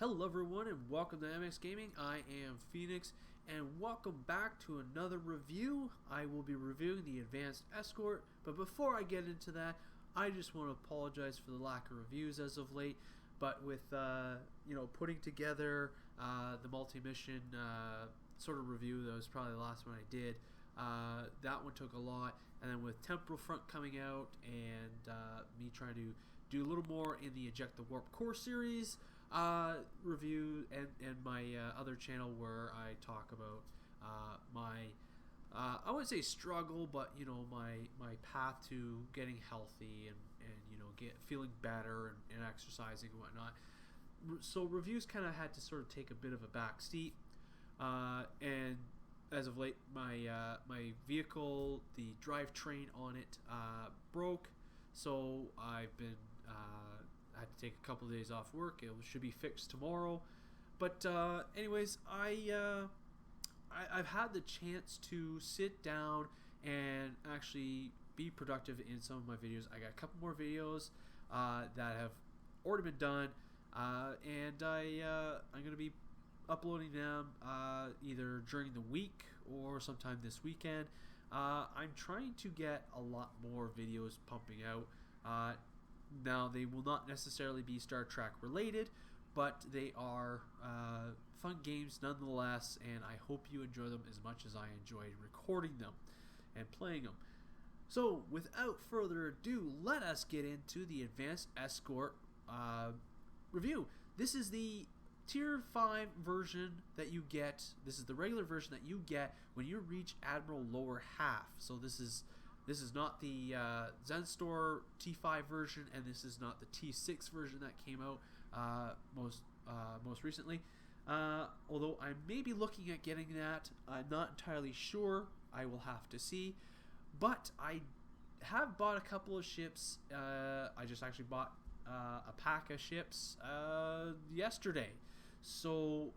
Hello everyone and welcome to MX Gaming. I am Phoenix and welcome back to another review. I will be reviewing the Advanced Escort, but before I get into that, I just want to apologize for the lack of reviews as of late. But with putting together the multi-mission sort of review, that was probably the last one I did. That one took a lot, and then with Temporal Front coming out and me trying to do a little more in the Eject the Warp Core series review and my other channel where I talk about my I wouldn't say struggle, but my path to getting healthy and feeling better and exercising and whatnot. So reviews kind of had to sort of take a bit of a back seat, and as of late my vehicle, the drivetrain on it broke, so I've been I had to take a couple of days off work. It should be fixed tomorrow, but anyways, I've had the chance to sit down and actually be productive in some of my videos. I got a couple more videos that have already been done, and I'm going to be uploading them either during the week or sometime this weekend. I'm trying to get a lot more videos pumping out. Now, they will not necessarily be Star Trek related, but they are fun games nonetheless, and I hope you enjoy them as much as I enjoyed recording them and playing them. So, without further ado, let us get into the Advanced Escort review. This is the Tier 5 version that you get. This is the regular version that you get when you reach Admiral Lower Half. So this is not the Zenstore T5 version, and this is not the T6 version that came out most recently. Although I may be looking at getting that. I'm not entirely sure. I will have to see. But I have bought a couple of ships. I just actually bought a pack of ships yesterday. So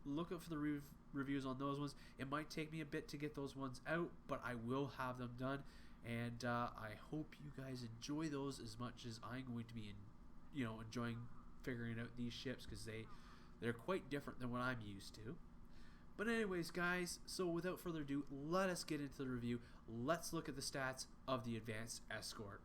look out for the reviews on those ones. It might take me a bit to get those ones out, but I will have them done, and I hope you guys enjoy those as much as I'm going to be enjoying figuring out these ships, because they're quite different than what I'm used to. But anyways, guys, so without further ado, let us get into the review. Let's look at the stats of the Advanced Escort.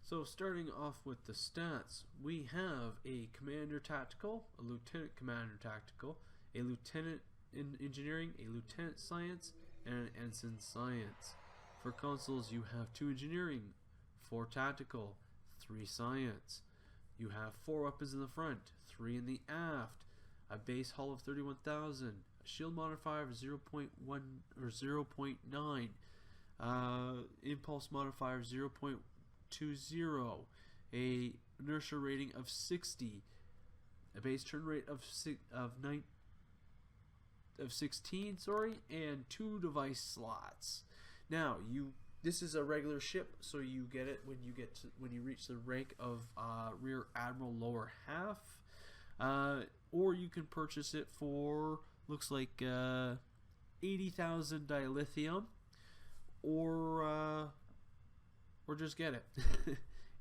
So starting off with the stats, we have a Commander Tactical, a Lieutenant Commander Tactical, a Lieutenant in Engineering, a Lieutenant Science, and an Ensign Science. For consoles, you have 2 Engineering, 4 Tactical, 3 Science. You have 4 weapons in the front, 3 in the aft, a base hull of 31,000, a shield modifier of 0.1 or 0.9, impulse modifier of 0.20, a inertia rating of 60, a base turn rate of 16, and 2 device slots. Now, this is a regular ship, so you get it when you reach the rank of Rear Admiral Lower Half, or you can purchase it for, looks like 80,000 dilithium, or just get it.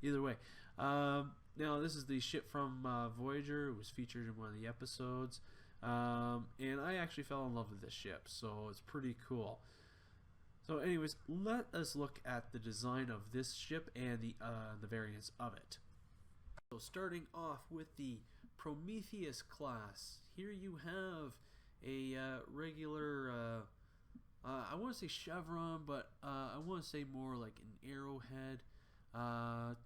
Either way. Now, this is the ship from Voyager. It was featured in one of the episodes, and I actually fell in love with this ship, so it's pretty cool. So anyways, let us look at the design of this ship and the variants of it. So starting off with the Prometheus class, here you have a regular I want to say chevron, but I want to say more like an arrowhead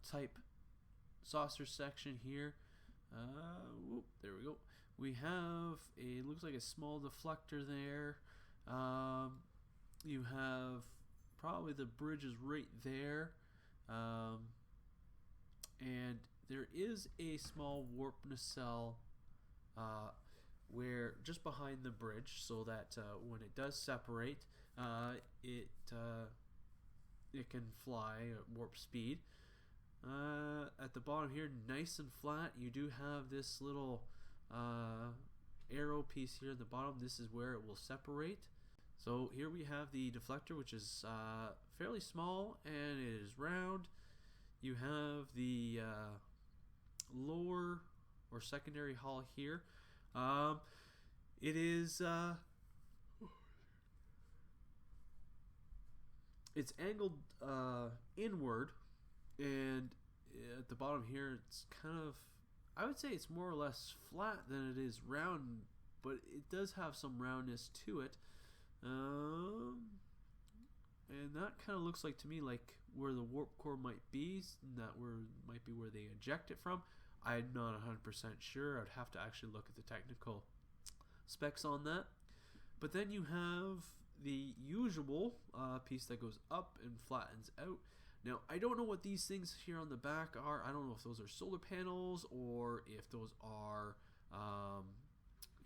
type saucer section here. There we go. We have looks like a small deflector there. You have probably the bridge is right there, and there is a small warp nacelle where just behind the bridge, so that when it does separate, it can fly at warp speed. At the bottom here, nice and flat, you do have this little arrow piece here at the bottom. This is where it will separate. So here we have the deflector, which is fairly small and it is round. You have the lower or secondary hull here. It is it's angled inward, and at the bottom here it's kind of, I would say it's more or less flat than it is round, but it does have some roundness to it. And that kind of looks like to me like where the warp core might be, might be where they eject it from. I'm not 100% sure. I'd have to actually look at the technical specs on that. But then you have the usual piece that goes up and flattens out. Now, I don't know what these things here on the back are. I don't know if those are solar panels or if those are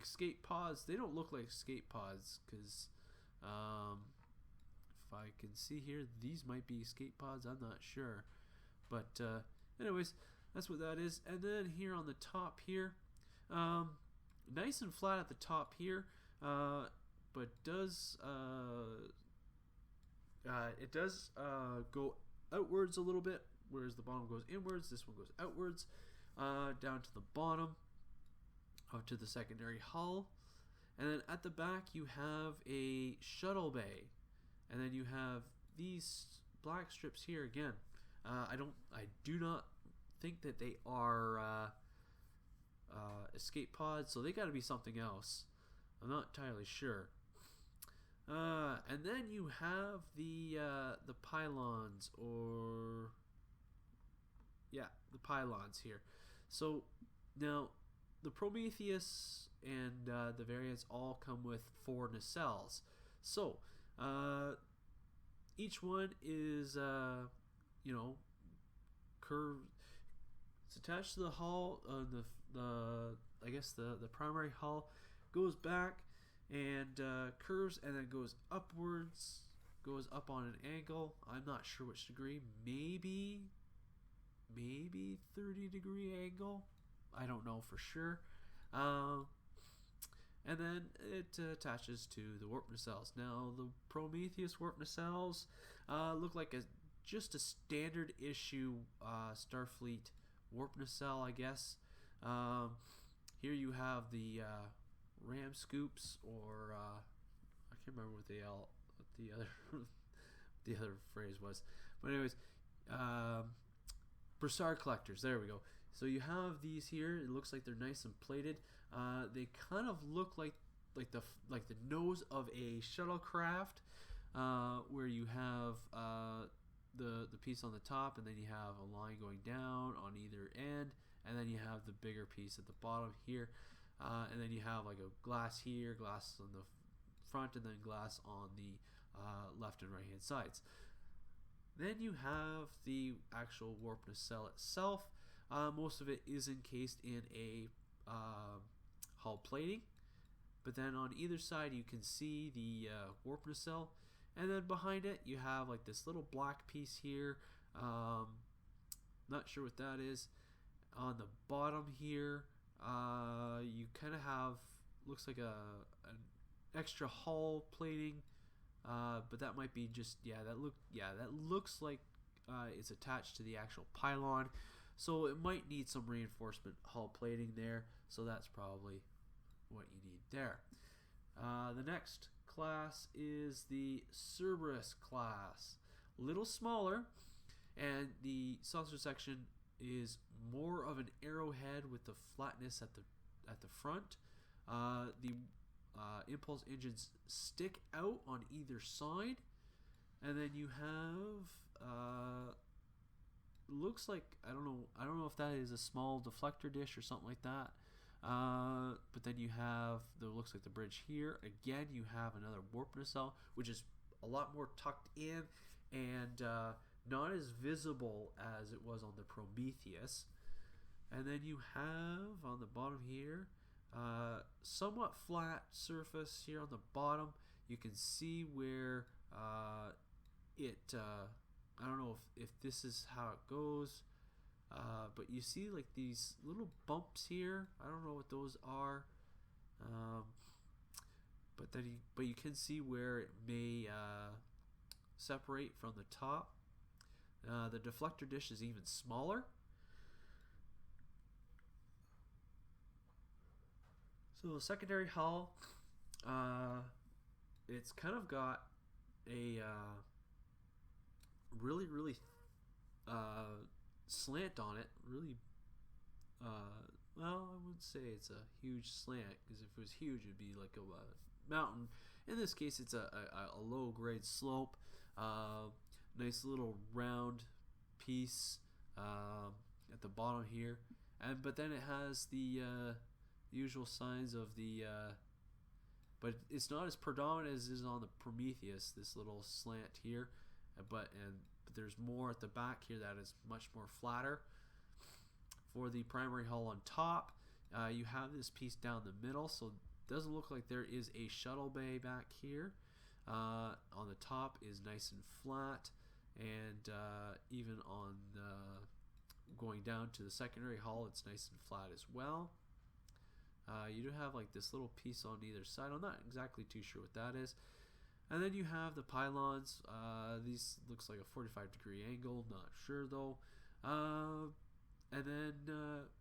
escape pods. They don't look like escape pods because if I can see here, these might be escape pods. I'm not sure. But anyways, that's what that is. And then here on the top here, nice and flat at the top here, but does it does go outwards a little bit, whereas the bottom goes inwards. This one goes outwards down to the bottom up to the secondary hull. And then at the back you have a shuttle bay, and then you have these black strips here again. I do not think that they are escape pods, so they got to be something else. I'm not entirely sure. And then you have the pylons, or the pylons here. So now the Prometheus and the variants all come with 4 nacelles. So each one is curved. It's attached to the hull. I guess the primary hull goes back and curves, and then goes upwards, goes up on an angle. I'm not sure which degree. Maybe 30-degree angle. I don't know for sure. And then it attaches to the warp nacelles. Now the Prometheus warp nacelles look like just a standard issue Starfleet warp nacelle, I guess. Here you have the ram scoops, or I can't remember what the other the other phrase was. But anyways, Broussard collectors. There we go. So you have these here. It looks like they're nice and plated. They kind of look like the nose of a shuttlecraft, where you have the piece on the top, and then you have a line going down on either end, and then you have the bigger piece at the bottom here, and then you have like a glass here, glass on the front, and then glass on the left and right hand sides. Then you have the actual warp nacelle itself. Most of it is encased in a hull plating, but then on either side you can see the warp nacelle, and then behind it you have like this little black piece here. Not sure what that is. On the bottom here, you kind of have, looks like an extra hull plating, but that might be just that looks like it's attached to the actual pylon. So it might need some reinforcement hull plating there. So that's probably what you need there. The next class is the Cerberus class. A little smaller, and the saucer section is more of an arrowhead with the flatness at the front. The impulse engines stick out on either side, and then you have looks like, I don't know if that is a small deflector dish or something like that. But then you have looks like the bridge here. Again, you have another warp nacelle, which is a lot more tucked in and not as visible as it was on the Prometheus. And then you have on the bottom here, somewhat flat surface here on the bottom. You can see where I don't know if this is how it goes, but you see like these little bumps here. I don't know what those are, but you can see where it may separate from the top. The deflector dish is even smaller. So the secondary hull, it's kind of got a really slant on it. Really, well, I wouldn't say it's a huge slant, because if it was huge, it'd be like a mountain. In this case, it's a low grade slope. Nice little round piece at the bottom here, but then it has the usual signs of the but it's not as predominant as is on the Prometheus, this little slant here, but there's more at the back here that is much more flatter. For the primary hull on top, you have this piece down the middle, so it doesn't look like there is a shuttle bay back here. On the top is nice and flat, and even on going down to the secondary hull, it's nice and flat as well. You do have like this little piece on either side. I'm not exactly too sure what that is. And then you have the pylons. These looks like a 45-degree angle. Not sure though. And then,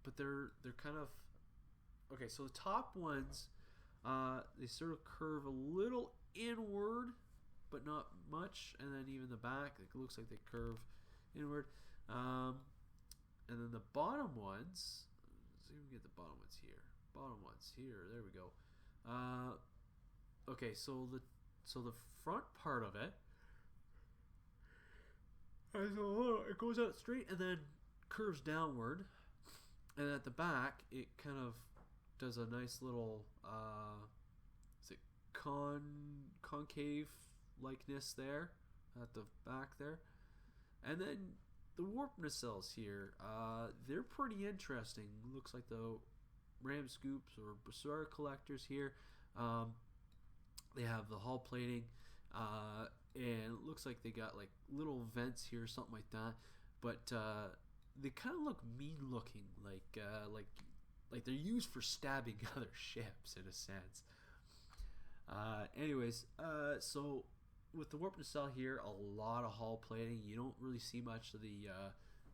but they're kind of okay. So the top ones, they sort of curve a little inward, but not much. And then even the back, it looks like they curve inward. And then the bottom ones. Let's see if we can get the bottom ones here. Bottom ones here. There we go. Okay, so the front part of it, it goes out straight and then curves downward, and at the back it kind of does a nice little is it concave likeness there at the back there. And then the warp nacelles here, they're pretty interesting. Looks like the ram scoops or Basura collectors here. They have the hull plating, and it looks like they got like little vents here, something like that. But they kind of look mean looking, like they're used for stabbing other ships in a sense. Anyways, so with the warp nacelle here, a lot of hull plating. You don't really see much of the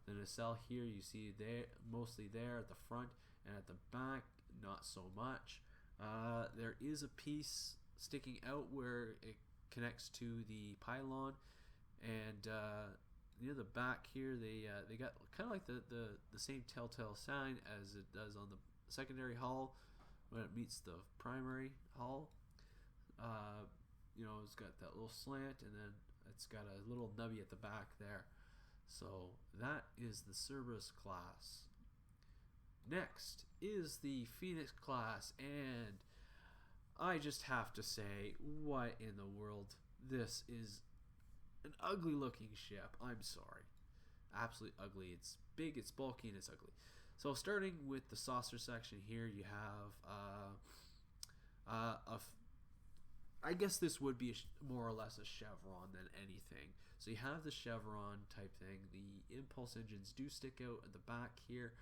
nacelle here. You see there mostly there at the front, and at the back not so much. There is a piece sticking out where it connects to the pylon, and near the back here they got kind of like the same telltale sign as it does on the secondary hull when it meets the primary hull. You know, it's got that little slant, and then it's got a little nubby at the back there. So that is the Cerberus class. Next is the Phoenix class, and I just have to say, what in the world? This is an ugly looking ship. I'm sorry. Absolutely ugly. It's big, it's bulky, and it's ugly. So starting with the saucer section here, you have I guess this would be more or less a chevron than anything. So you have the chevron type thing. The impulse engines do stick out at the back here.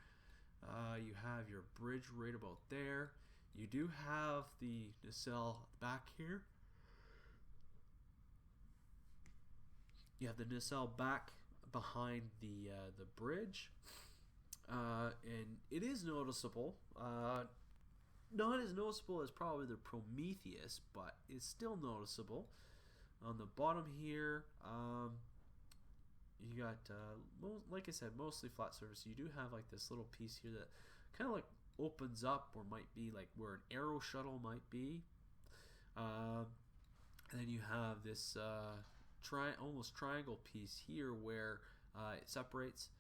You have your bridge right about there. You do have the nacelle back here. You have the nacelle back behind the bridge, and it is noticeable. Not as noticeable as probably the Prometheus, but it's still noticeable. On the bottom here, you got, like I said, mostly flat surface. You do have like this little piece here that kind of like opens up, or might be like where an aero shuttle might be. And then you have this almost triangle piece here where it separates.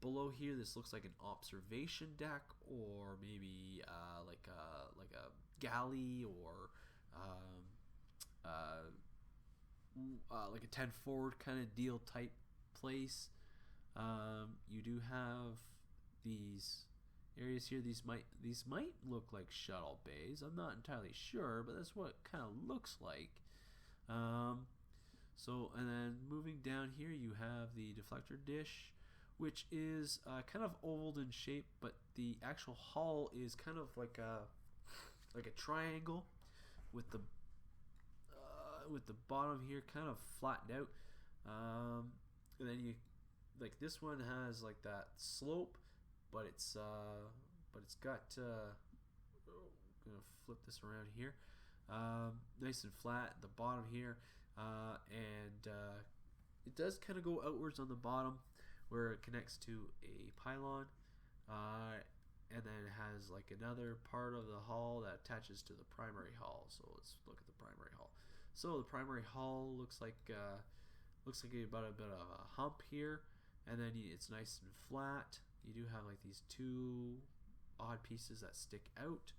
Below here, this looks like an observation deck, or maybe like a galley, or like a 10 forward kind of deal type place. You do have these areas here. These might look like shuttle bays. I'm not entirely sure, but that's what it kind of looks like. So, and then moving down here, you have the deflector dish, which is kind of oval in shape, but the actual hull is kind of like a triangle with the bottom here kind of flattened out. And then you like this one has like that slope, but it's got going to flip this around here. Nice and flat at the bottom here, and it does kind of go outwards on the bottom where it connects to a pylon, and then it has like another part of the hull that attaches to the primary hull. So let's look at the primary hull. So the primary hull looks like about a bit of a hump here, and then it's nice and flat. You do have like these two odd pieces that stick out,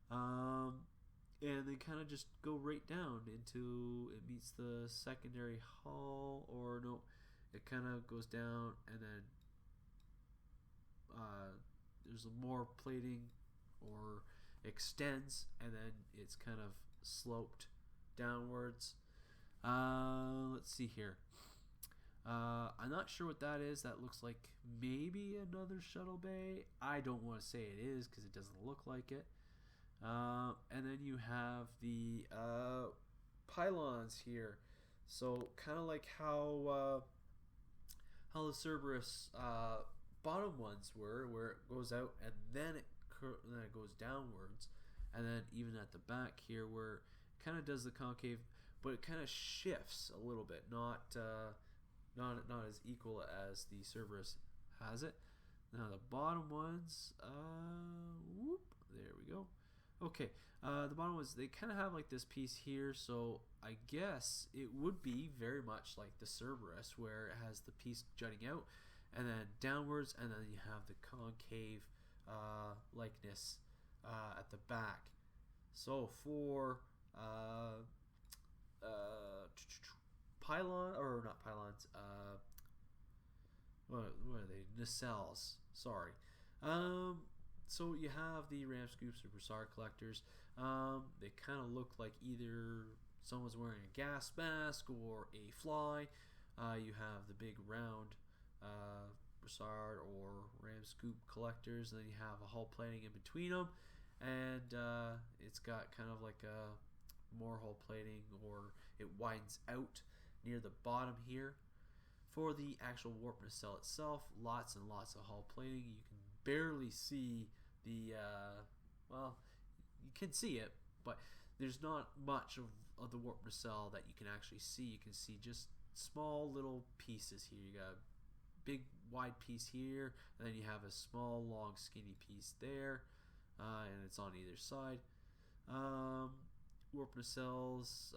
and they kind of just go right down into, it meets the secondary hull, or no, it kind of goes down, and then there's more plating, or extends, and then it's kind of sloped downwards. Let's see here. I'm not sure what that is. That looks like maybe another shuttle bay. I don't want to say it is because it doesn't look like it. And then you have the pylons here. So kind of like how the Cerberus bottom ones were, where it goes out and then it goes downwards, and then even at the back here where it kind of does the concave, but it kind of shifts a little bit, not as equal as the Cerberus has it. Now the bottom ones, whoop, there we go. Okay, the bottom ones, they kind of have like this piece here, so I guess it would be very much like the Cerberus, where it has the piece jutting out and then downwards, and then you have the concave likeness at the back. So for pylon, or not pylons, what are they? Nacelles. Sorry. So you have the ram scoops or Broussard collectors. They kind of look like either someone's wearing a gas mask or a fly. You have the big round Broussard or ram scoop collectors, and then you have a hull plating in between them, and it's got kind of like a more hull plating, or it widens out near the bottom here. For the actual warp nacelle itself, lots and lots of hull plating. You can barely see the well, you can see it, but there's not much of the warp nacelle that you can actually see. You can see just small little pieces here. You got a big wide piece here, and then you have a small long skinny piece there, and it's on either side. Warp nacelles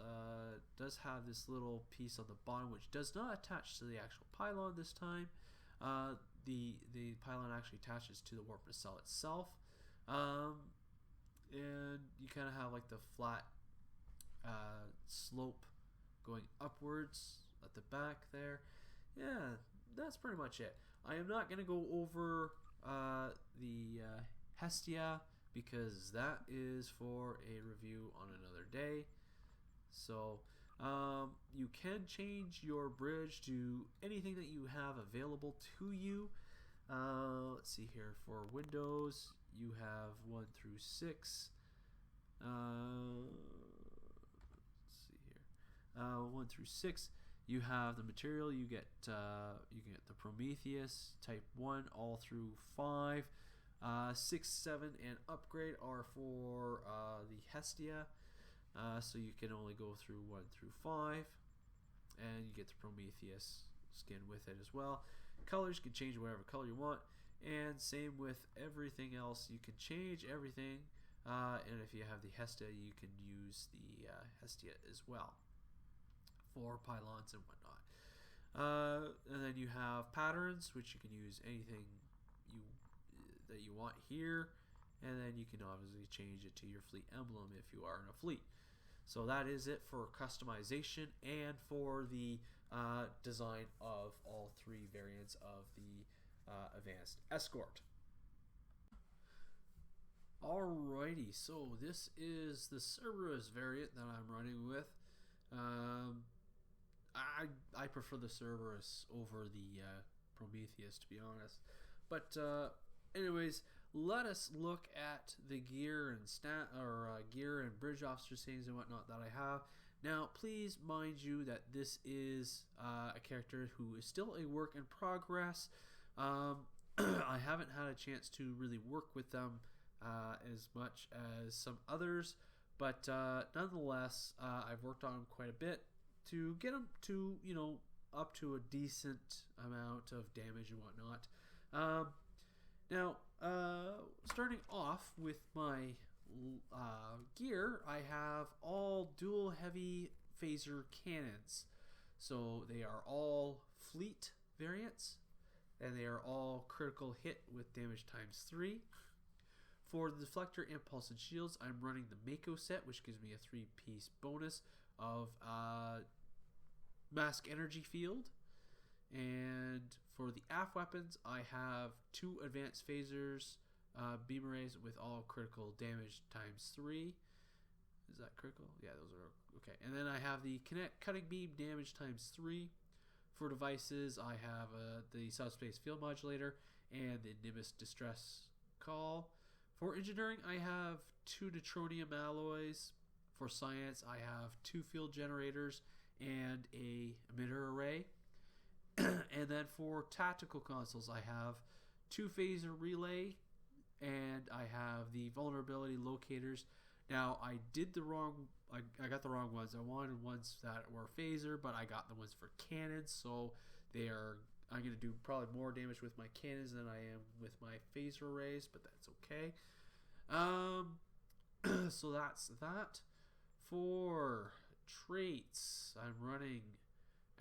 does have this little piece on the bottom, which does not attach to the actual pylon this time. The pylon actually attaches to the warp nacelle itself, and you kind of have like the flat slope going upwards at the back there. Yeah, that's pretty much it. I am not going to go over the Hestia, because that is for a review on another day. So you can change your bridge to anything that you have available to you. Let's see here. For Windows, you have 1 through 6. Let's see here. 1 through 6. You have the material. You get you can get the Prometheus Type 1 all through 5. 6, 7, and upgrade are for the Hestia, so you can only go through 1 through 5, and you get the Prometheus skin with it as well. Colors, you can change whatever color you want, and same with everything else. You can change everything, and if you have the Hestia, you can use the Hestia as well for pylons and whatnot. And then you have patterns, which you can use anything that you want here, and then you can obviously change it to your fleet emblem if you are in a fleet. So that is it for customization and for the design of all 3 variants of the Advanced Escort. Alrighty, so this is the Cerberus variant that I'm running with. I prefer the Cerberus over the Prometheus, to be honest. But anyways, let us look at the gear and gear and bridge officer settings and whatnot that I have. Now, please mind you that this is a character who is still a work in progress. I haven't had a chance to really work with them as much as some others, but nonetheless, I've worked on them quite a bit to get them to, up to a decent amount of damage and whatnot. Now, starting off with my gear, I have all dual heavy phaser cannons. So they are all fleet variants, and they are all critical hit with damage times 3. For the deflector, impulse, and shields, I'm running the Mako set, which gives me a 3-piece bonus of mask energy field. And for the AF weapons, I have 2 advanced phasers, beam arrays with all critical damage times 3. Is that critical? Yeah, those are okay. And then I have the cutting beam damage times 3. For devices, I have the subspace field modulator and the Nimbus distress call. For engineering, I have 2 neutronium alloys. For science, I have 2 field generators and a emitter array. And then for tactical consoles, I have 2 phaser relay, and I have the vulnerability locators. Now, I got the wrong ones. I wanted ones that were phaser, but I got the ones for cannons, so I'm going to do probably more damage with my cannons than I am with my phaser arrays, but that's okay. So that's that. For traits, I'm running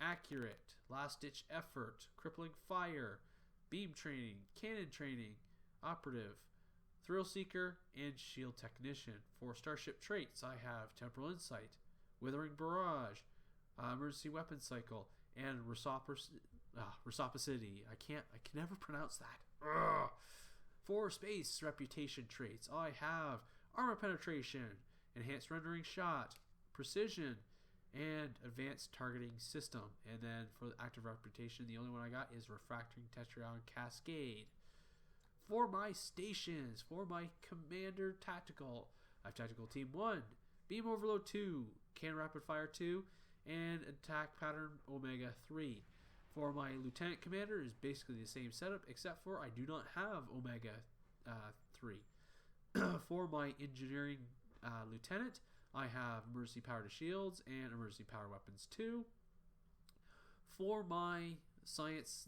accurate, last ditch effort, crippling fire, beam training, cannon training, operative, thrill seeker, and shield technician. For starship traits, I have temporal insight, withering barrage, emergency weapon cycle, and reciprocity. I can never pronounce that. Ugh. For space reputation traits, I have armor penetration, enhanced rendering shot, precision, and advanced targeting system. And then for the active reputation, the only one I got is refracting tetryon cascade. For my stations, for my commander tactical, I have tactical team 1, beam overload 2, can rapid fire 2, and attack pattern omega 3. For my lieutenant commander is basically the same setup, except for I do not have omega 3. For my engineering lieutenant, I have emergency power to shields and emergency power weapons 2. For my science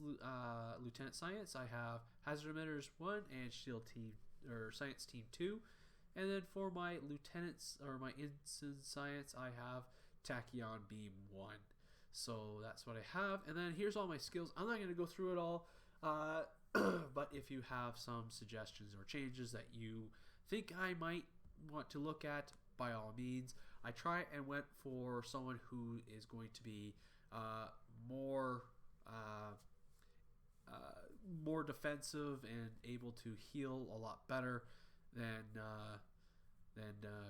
lieutenant science, I have hazard emitters 1 and shield team or science team 2. And then for my lieutenants or my ensign science, I have tachyon beam 1. So that's what I have. And then here's all my skills. I'm not going to go through it all, but if you have some suggestions or changes that you think I might want to look at, by all means. I try and went for someone who is going to be more defensive and able to heal a lot better than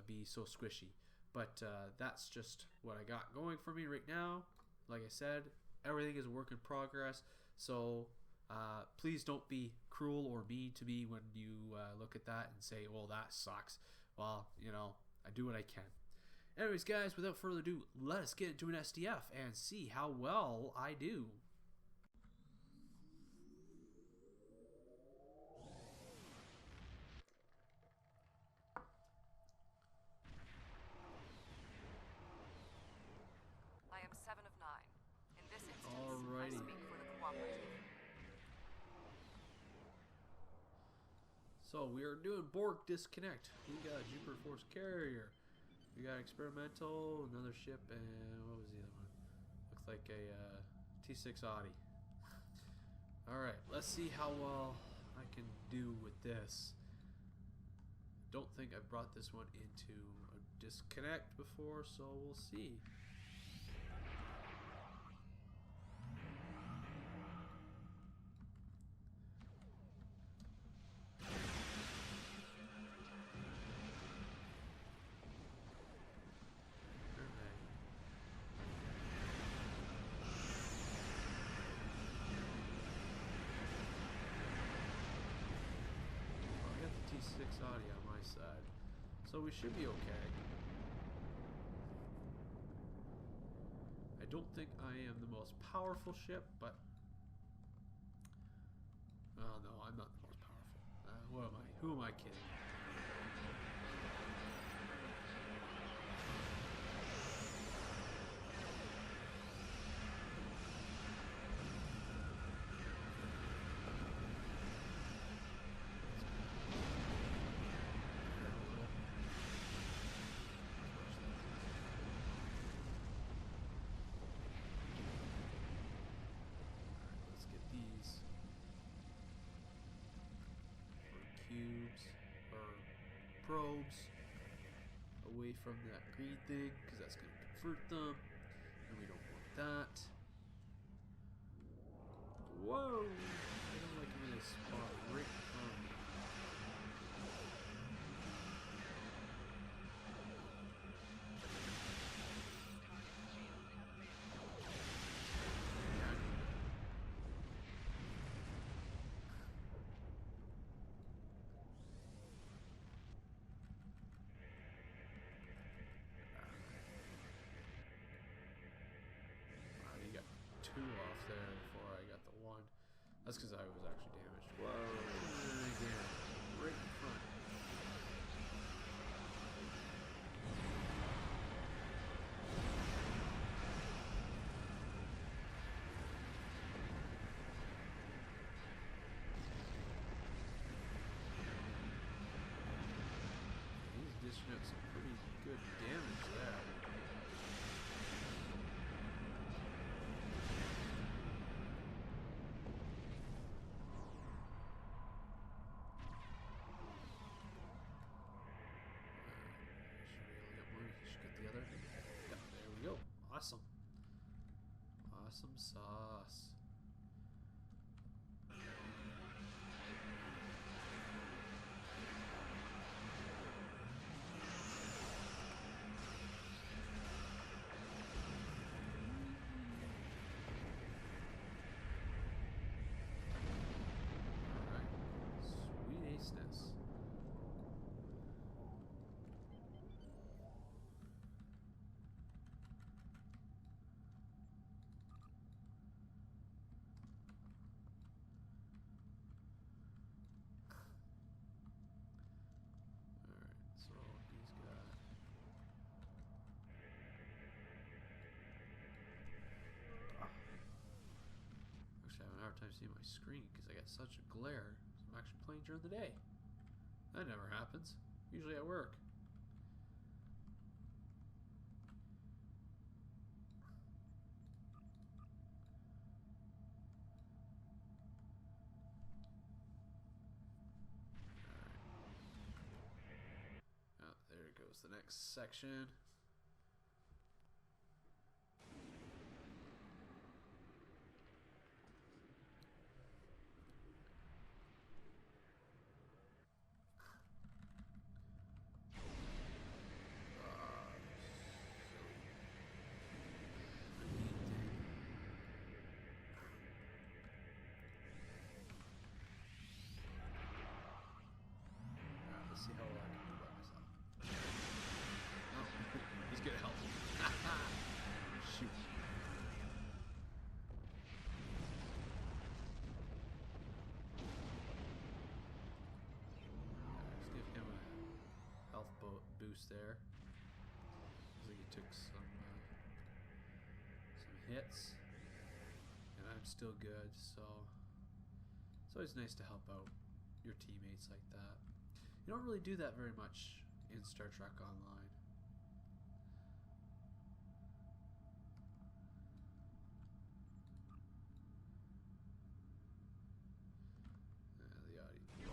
be so squishy. But that's just what I got going for me right now. Like I said, everything is a work in progress, so please don't be cruel or mean to me when you look at that and say, well, that sucks. Well, I do what I can. Anyways, guys, without further ado, let us get into an SDF and see how well I do. I am 7 of 9. In this instance, I speak for the cooperative. So we are doing Borg disconnect. We got a Jupiter Force carrier. We got experimental, another ship, and what was the other one? Looks like a T6 Audi. Alright, let's see how well I can do with this. Don't think I brought this one into a disconnect before, so we'll see. T6 Audi on my side, so we should be okay. I don't think I am the most powerful ship, but oh no, I'm not the most powerful. What am I? Who am I kidding? probes away from that green thing, because that's going to convert them, and we don't want that. Whoa! I don't like him in this spot right in front of me. Two off there before I got the one. That's because I was actually damaged. Whoa! Again, right in front. He's dishing out some pretty good damage there. Awesome. Awesome sauce. Alright. Sweet aceness. Time seeing my screen because I got such a glare. So I'm actually playing during the day. That never happens. Usually at work. Oh, there goes the next section. See how well I can do by myself. Oh, he's gonna help me. Shoot. Let's give him a health boost there. Looks like he took some hits, and I'm still good. So it's always nice to help out your teammates like that. You don't really do that very much in Star Trek Online. The audio.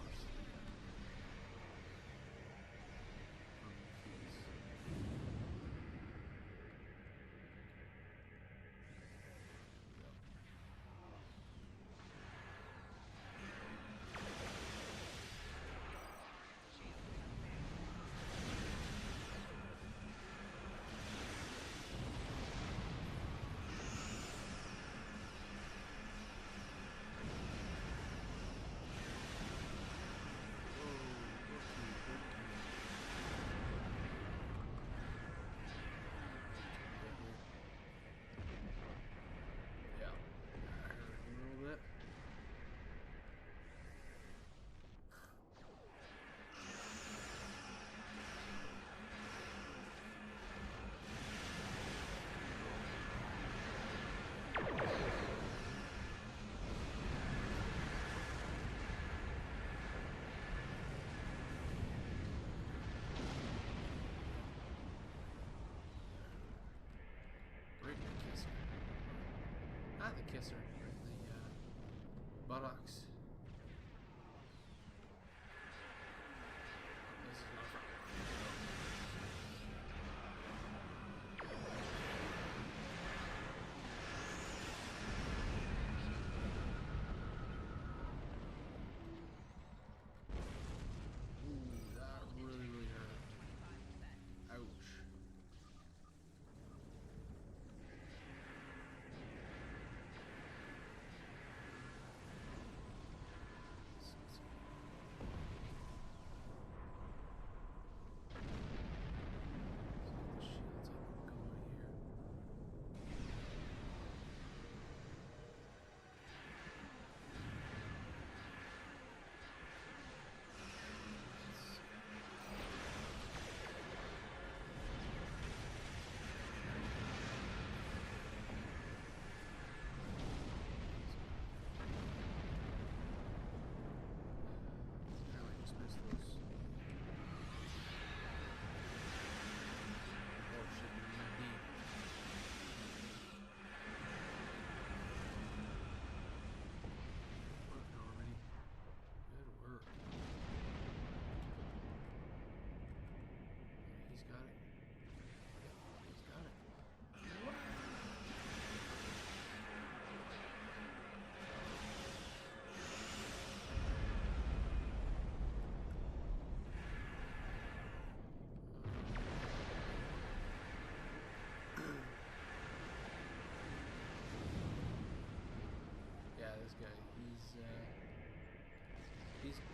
Kisser, the buttocks. This is not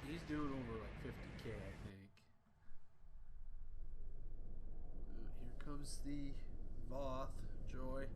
He's doing over like 50K, I think. Here comes the Voth Joy.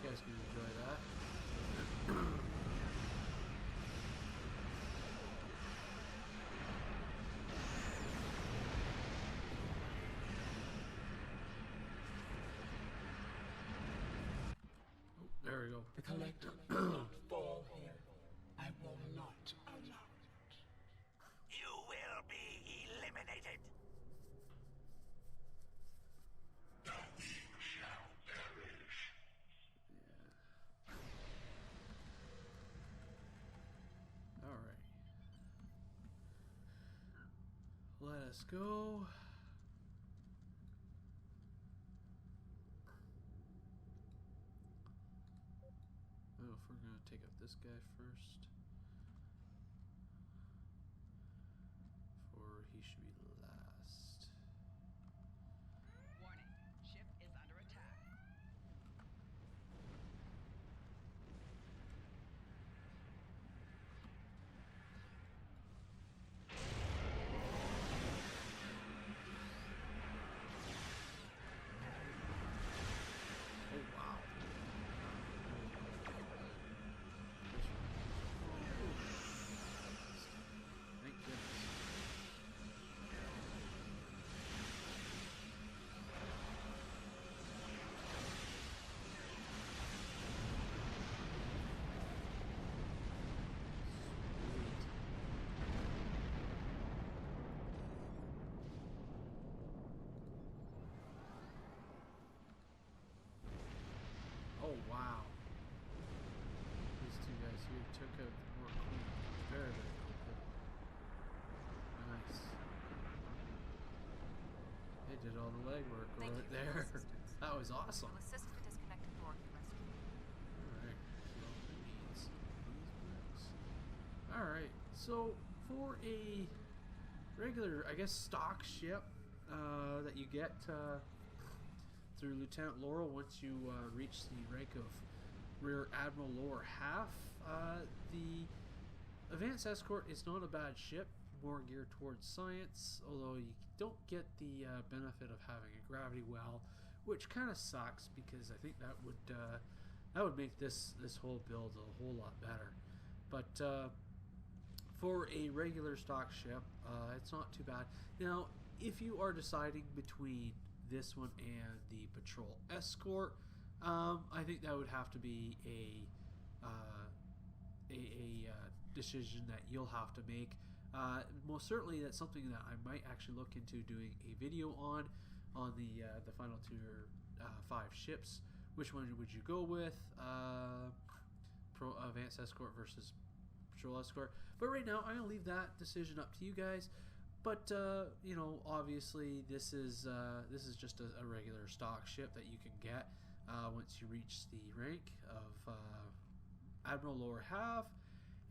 Guys can enjoy that. Oh, there we go. The collector will not fall here. I will not allow it. You will be eliminated. The weak shall perish. Yeah. All right. Let us go. I don't know if we're gonna take out this guy first, or he should be last. Warning, ship is under attack. Wow. These two guys here took out the more queen. Very, very cool. Nice. They did all the legwork right there. That was awesome. We'll assist the disconnected door to rescue. Alright. So that means these bricks. Alright. So for a regular, I guess, stock ship that you get through Lieutenant Laurel once you reach the rank of Rear Admiral Lower Half, the Advanced Escort is not a bad ship, more geared towards science, although you don't get the benefit of having a gravity well, which kind of sucks because I think that would make this whole build a whole lot better. But for a regular stock ship, it's not too bad. Now, if you are deciding between this one and the Patrol Escort, I think that would have to be a decision that you'll have to make. Most certainly, that's something that I might actually look into doing a video on the final tier 5 ships. Which one would you go with? Advanced Escort versus Patrol Escort. But right now, I'm gonna leave that decision up to you guys. But you know, obviously, this is just a regular stock ship that you can get once you reach the rank of Admiral Lower Half.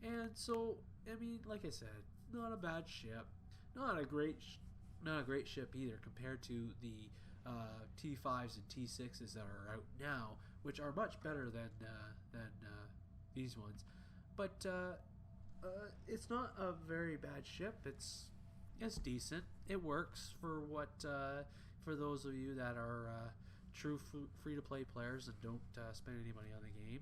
And so, I mean, like I said, not a bad ship, not a great ship either compared to the T5s and T6s that are out now, which are much better than these ones. But it's not a very bad ship. It's decent. It works for what for those of you that are true free-to-play players and don't spend any money on the game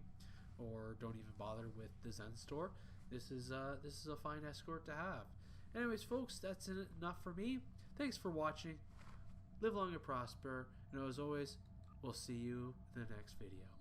or don't even bother with the Zen store. This is a fine escort to have. Anyways, folks, that's enough for me. Thanks for watching. Live long and prosper. And as always, we'll see you in the next video.